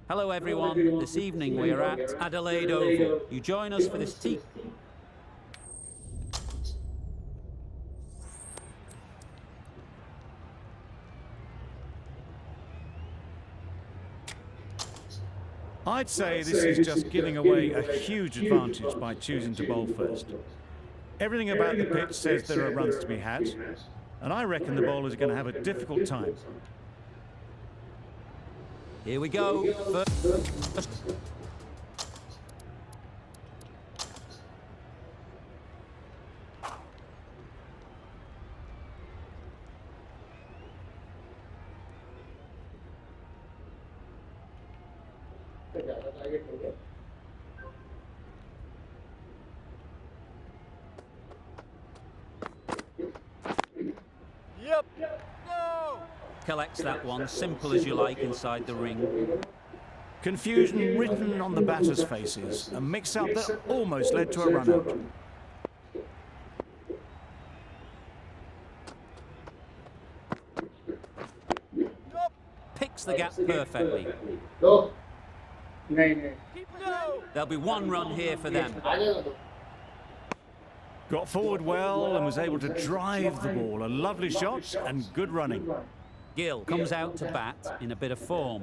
Hello everyone, this evening we are at Adelaide Oval. You join us for this tea... I'd say this is just giving away a huge advantage by choosing to bowl first. Everything about the pitch says there are runs to be had, and I reckon the bowlers are going to have a difficult time. Here we go. First. Yep. No. Collects that one, simple as you like inside the ring. Confusion written on the batters' faces, a mix-up that almost led to a run-out. Picks the gap perfectly. There'll be one run here for them. Got forward well and was able to drive the ball. A lovely shot and good running. Gill comes out to bat in a bit of form,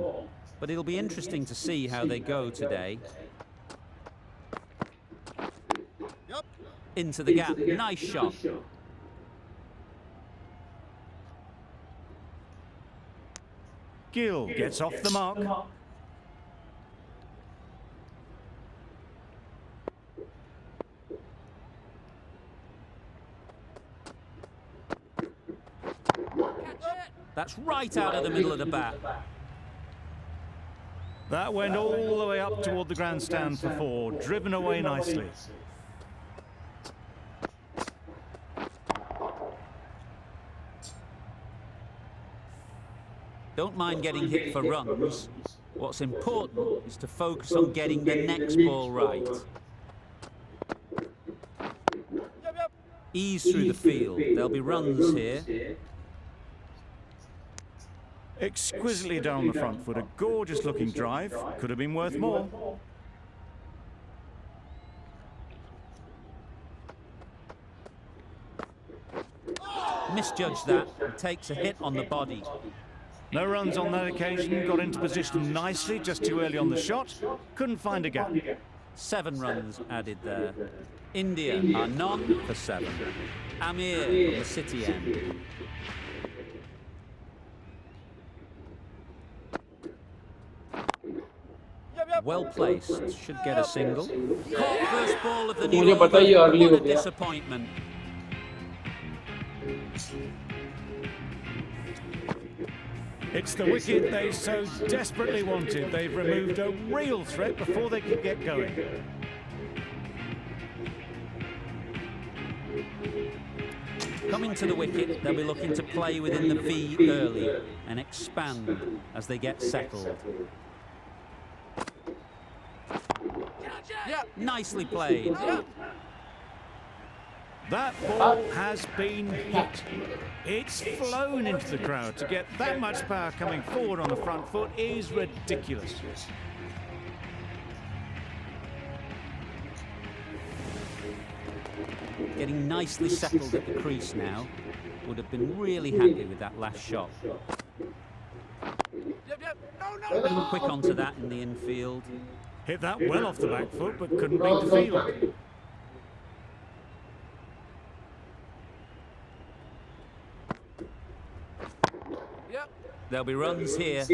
but it'll be interesting to see how they go today. Into the gap, nice shot. Gill gets off the mark. That's right out of the middle of the bat. That went all the way up toward the grandstand for four, driven away nicely. Don't mind getting hit for runs. What's important is to focus on getting the next ball right. Ease through the field. There'll be runs here. Exquisitely done on the front foot. A gorgeous looking drive. Could have been worth more. Misjudged that and takes a hit on the body. No runs on that occasion. Got into position nicely, just too early on the shot. Couldn't find a gap. 7 runs added there. India are none for 7. Amir on the city end. Well placed, should get a single. Caught first ball of the new over. What a disappointment. It's the wicket they so desperately wanted. They've removed a real threat before they could get going. Coming to the wicket, they'll be looking to play within the V early and expand as they get settled. Nicely played. That ball has been hit. It's flown into the crowd. To get that much power coming forward on the front foot is ridiculous. Getting nicely settled at the crease now. Would have been really happy with that last shot. Quick onto that in the infield. Hit that well off the back foot, but couldn't beat the field. There'll be runs here.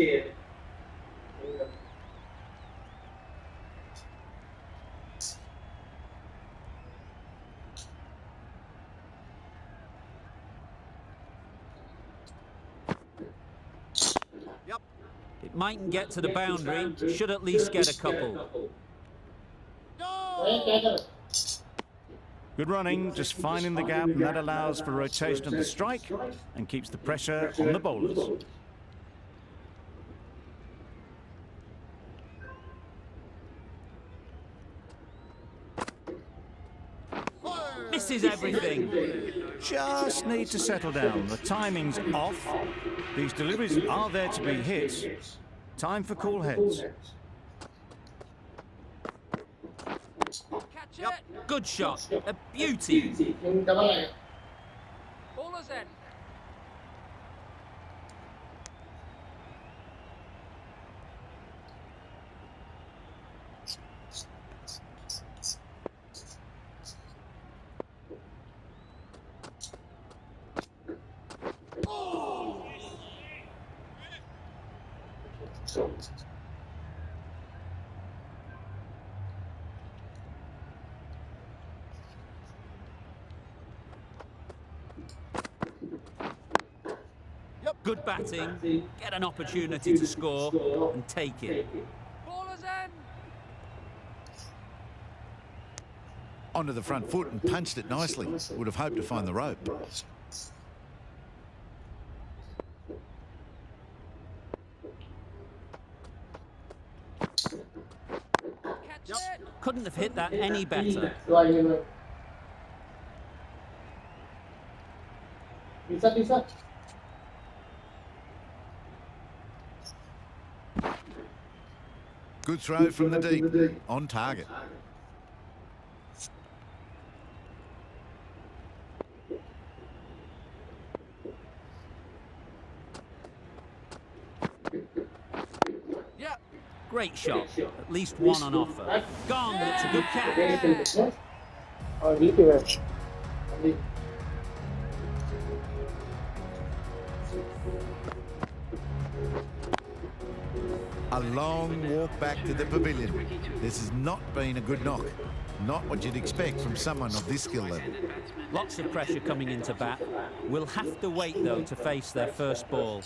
It mightn't get to the boundary, should at least get a couple. Good running, just finding the gap, and that allows for rotation of the strike and keeps the pressure on the bowlers. Misses everything. Just need to settle down. The timing's off. These deliveries are there to be hit. Time for cool heads. Catch it. Good shot. A beauty. Bowler's end. Good batting. Get an opportunity to score and take it. Bowler's end. Onto the front foot and punched it nicely. Would have hoped to find the rope. Catch it. Couldn't have hit that any better. Good throw from the deep. On target. Yeah. Great shot. At least one on offer. Gone, but it's a good catch. A long walk back to the pavilion. This has not been a good knock. Not what you'd expect from someone of this skill level. Lots of pressure coming into bat. We'll have to wait, though, to face their first ball.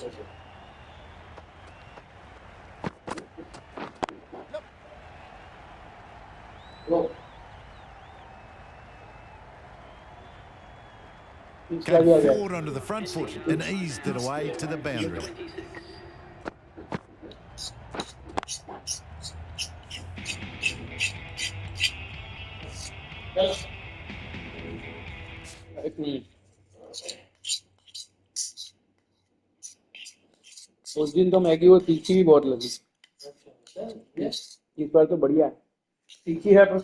Came forward onto the front foot and eased it away to the boundary. एक minute उस दिन तो Maggi वो तीखी भी बहुत लगी इस बार तो बढ़िया है तीखी है पर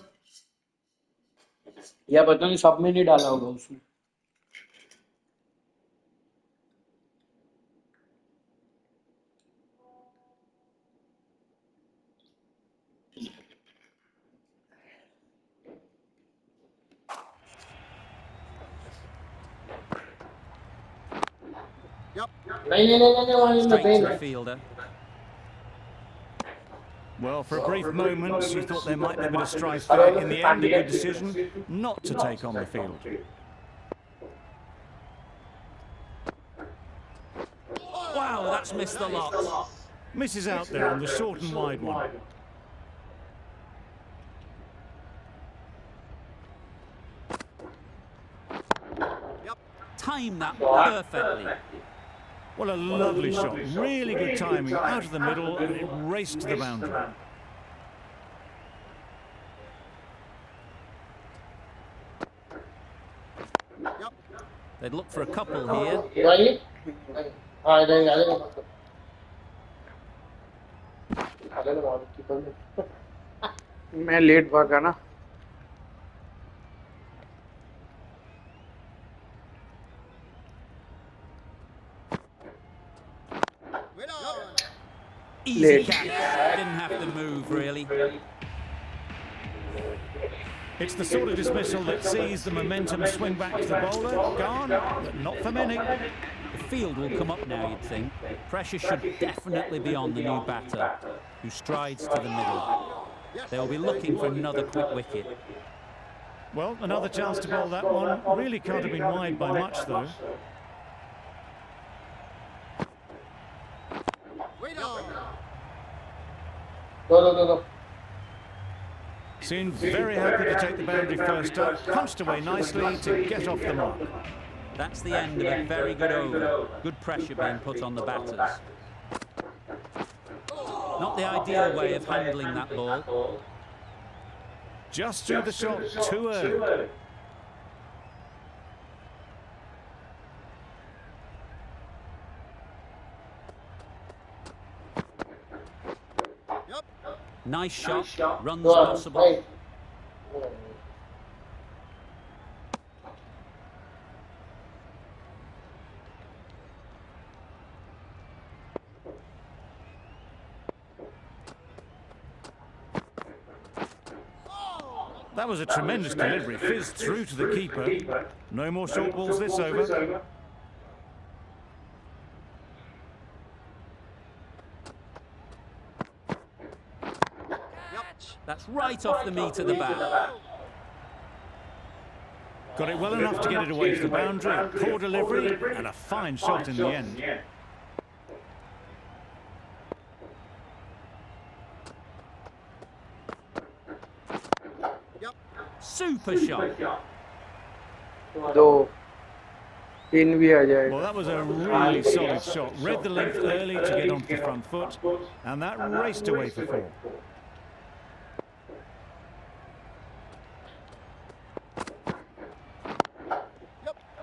या पता नहीं सब में नहीं डाला होगा उसमें नहीं Straight to the नहीं fielder. Well, for a brief moment, you thought there might be a bit of strife there. In the end, a good decision not to take on the field. Wow, that's missed the lot. Misses out there on the short and wide one. Timed that perfectly. Well, a lovely shot. Really good timing. Out of the middle, and it raced to the boundary. They'd look for a couple here. मैं late भागा ना Easy Late. catch. Didn't have to move, really. It's the sort of dismissal that sees the momentum swing back to the bowler. Gone, but not for many. The field will come up now, you'd think. Pressure should definitely be on the new batter, who strides to the middle. They'll be looking for another quick wicket. Well, another chance to bowl that one. Really can't have been wide by much, though. दो Seemed very happy to take the boundary first up. Punched away nicely to get off the mark. That's the end of a very good over. Good pressure being put on the batters. Not the ideal way of handling that ball. Just threw the shot too early. Nice shot, runs possible. That was a tremendous delivery. Fizzed through to the keeper. No more short balls this over. That's right off the meat of the bat. Got it well enough to get it away to the boundary. Poor delivery and a fine shot in the end. Super shot. दो तीन भी आ जाएगा. Well, that was a really solid shot. Read the length early to get onto the front foot, and that raced away for four.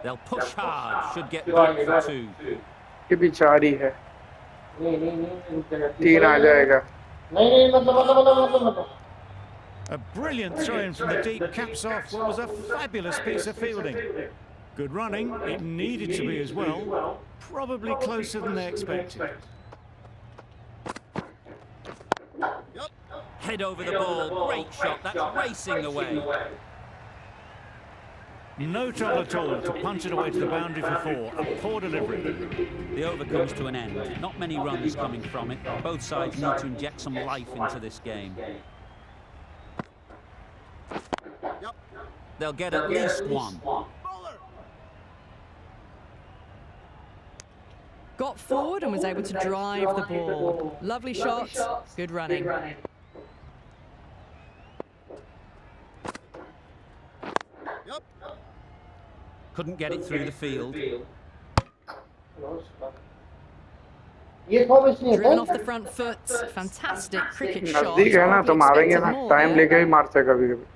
They'll push hard, should get back for two. ये भी चार ही है. तीन आ जाएगा. नहीं मतलब. A brilliant throw-in from the deep caps off what was a fabulous piece of fielding. Good running, it needed to be as well. Probably closer than they expected. Head over the ball, great shot, that's racing away. No trouble at all to punch it away to the boundary for four. A poor delivery. The over comes to an end. Not many runs coming from it. Both sides need to inject some life into this game. They'll get at least one. Got forward and was able to drive the ball. Lovely shot, good running. Couldn't get it through the field. Driven off the front foot. Fantastic cricket shot. नजदीक है ना तो मारेंगे ना. Time लेके ही मारते हैं कभी कभी.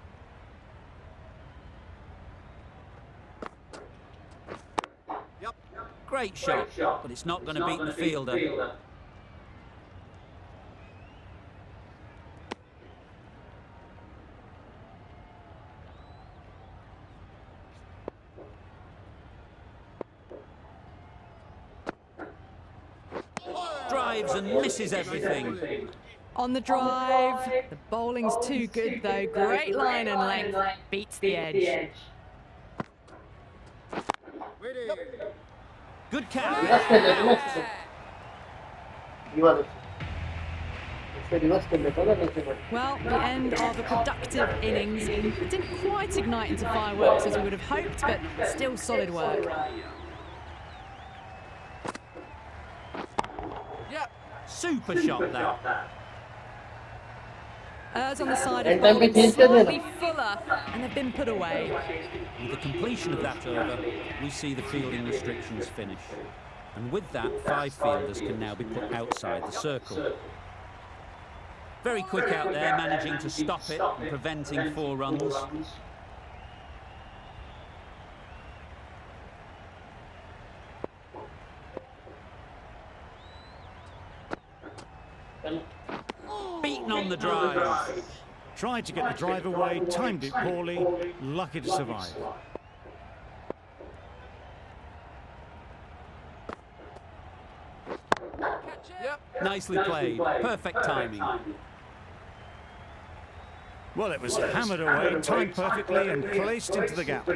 Great shot, but it's not going to beat the fielder. Drives and misses everything. On the drive, the bowling's too good though. Great line and length, beats the edge. Good catch. Well, the end of a productive innings. It didn't quite ignite into fireworks as we would have hoped, but still solid work. Super shot that. Errs on the side of bowling slightly fuller, and they've been put away. With the completion of that over, we see the fielding restrictions finish. And with that, 5 fielders can now be put outside the circle. Very quick out there, managing to stop it and preventing 4 runs. Beaten on the drive. Tried to get the drive away, timed it poorly, lucky to survive. Nicely played, perfect timing. Well, it was hammered away, timed perfectly and placed into the gap.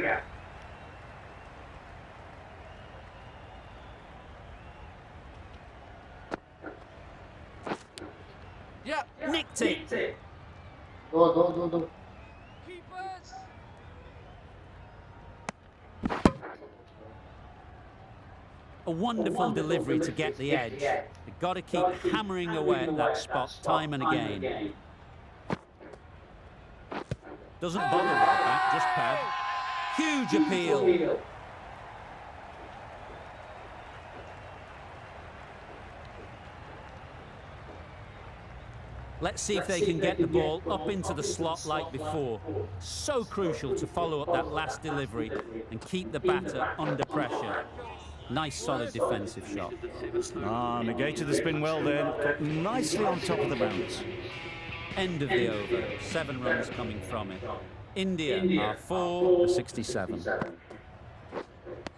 Nicked it. दो. Keepers. A wonderful delivery to get the edge. They've got to keep hammering away at that spot time and again. Doesn't bother with that, just pad. Huge appeal. Let's see if they can get the ball up into the slot like before. So crucial to follow up that last delivery and keep the batter under pressure. Nice solid defensive shot. Negated the spin well then, got nicely on top of the bounce. End of the over. 7 runs coming from it. India are 4 for 67.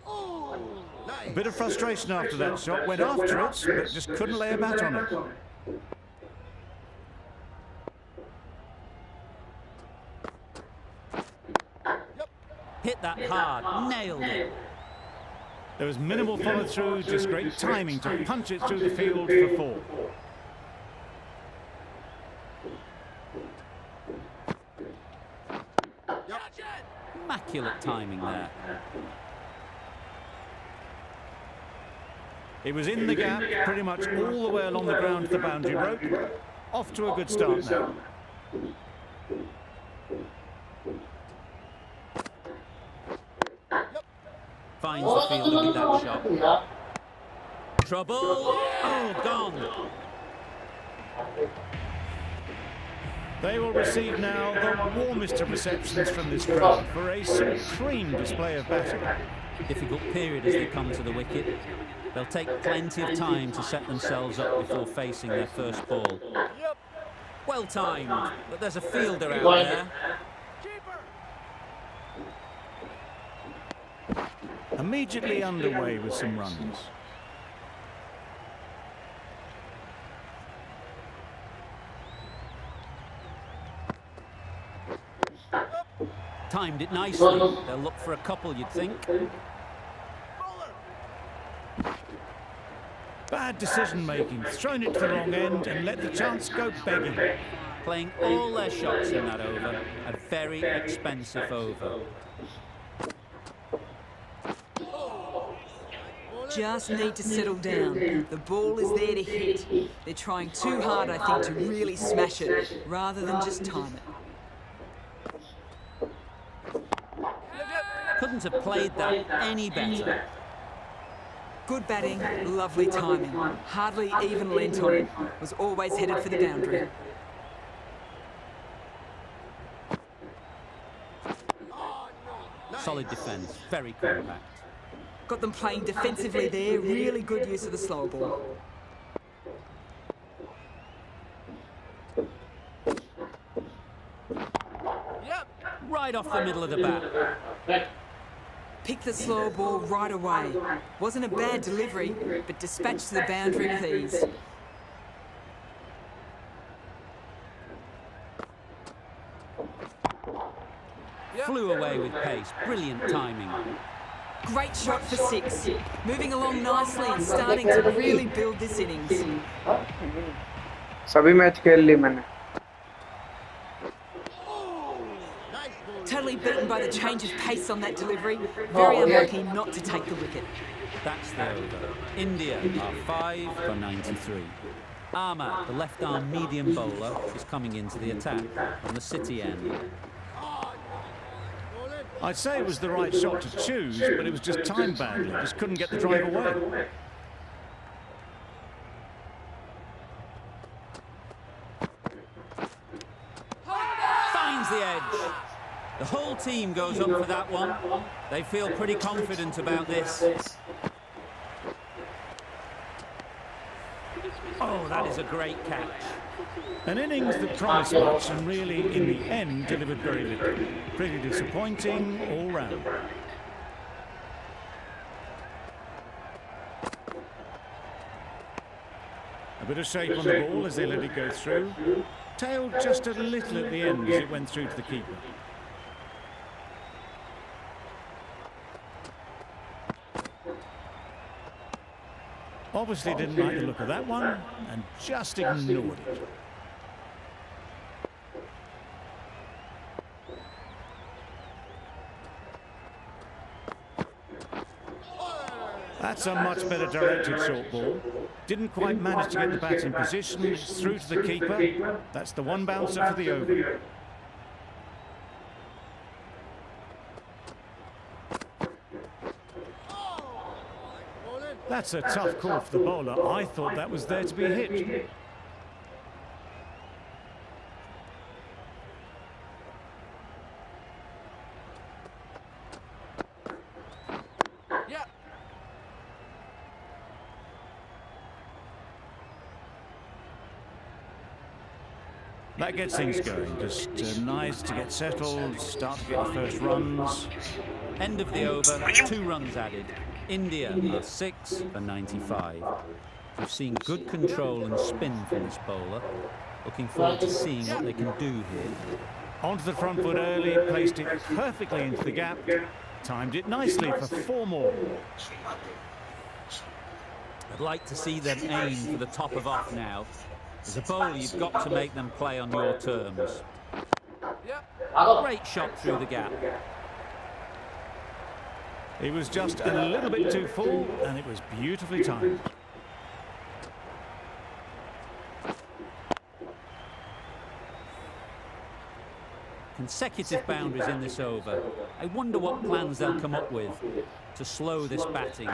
A bit of frustration after that shot. Went after it, but just couldn't lay a bat on it. Hit that hard. Nailed it. There was minimal follow-through, just great timing to punch it through the field for 4. Immaculate timing there. It was in the gap, pretty much all the way along the ground to the boundary rope. Off to a good start now. Finds the fielder with that shot. Trouble. Oh, gone. They will receive now the warmest of receptions from this crowd for a supreme display of batting. Difficult period as they come to the wicket. They'll take plenty of time to set themselves up before facing their first ball. Well timed, but there's a fielder out there. Immediately underway with some runs. Timed it nicely. They'll look for a couple, you'd think. Bad decision-making, thrown it to the wrong end and let the chance go begging. Playing all their shots in that over. A very expensive over. Just need to settle down. The ball is there to hit. They're trying too hard, I think, to really smash it, rather than just time it. Couldn't have played that any better. Good batting, lovely timing. Hardly even lent on it. Was always headed for the boundary. Solid defence, very compact. Got them playing defensively there. Really good use of the slow ball. Right off the middle of the bat. Picked the slow ball right away. Wasn't a bad delivery, but dispatched to the boundary with ease. Flew away with pace. Brilliant timing. Great shot for 6. Moving along nicely and starting to really build this innings. सभी match खेल ली मैंने. Totally beaten by the change of pace on that delivery. Very unlucky not to take the wicket. That's the over. India are 5 for 93. Ahmad, the left-arm medium bowler, is coming into the attack on the City end. I'd say it was the right shot to choose, but it was just timed badly. Just couldn't get the drive away. Finds the edge. The whole team goes up for that one. They feel pretty confident about this. Oh, that is a great catch. An innings that promised much and really, in the end, delivered very little. Pretty disappointing all round. A bit of shape on the ball as they let it go through. Tailed just a little at the end as it went through to the keeper. Obviously didn't like the look of that one and just ignored it. That's a much better directed short ball. Didn't quite manage to get the bat in position. It's through to the keeper. That's the one bouncer for the over. That's a tough call for the bowler. I thought that was there to be hit. That gets things going. Just nice to get settled, start to get your first runs. End of the over, 2 runs added. India are 6 for 95. We've seen good control and spin from this bowler. Looking forward to seeing what they can do here. Onto the front foot early, placed it perfectly into the gap. Timed it nicely for 4 more. I'd like to see them aim for the top of off now. As a bowler, you've got to make them play on your terms. Great shot through the gap. It was just a little bit too full, and it was beautifully timed. Consecutive boundaries in this over. I wonder what plans they'll come up with to slow this batting.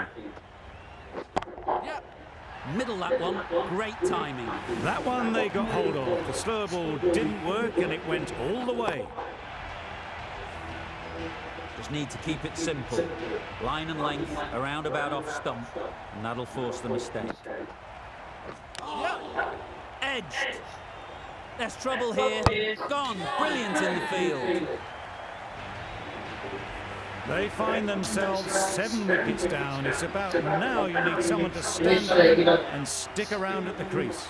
Middle that one, great timing. That one they got hold of. The slow ball didn't work, and it went all the way. Just need to keep it simple. Line and length, around about off stump, and that'll force the mistake. Edged. There's trouble here. Gone. Brilliant in the field. They find themselves 7 wickets down. It's about now you need someone to stand up and stick around at the crease.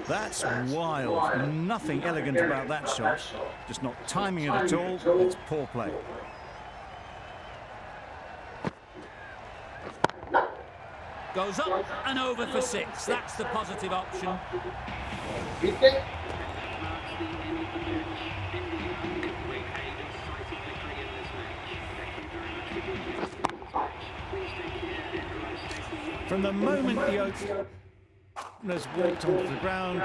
That's wild. Nothing elegant about that shot. Just not timing it at all. It's poor play. Goes up and over for 6. That's the positive option. From the moment the openers walked onto the ground,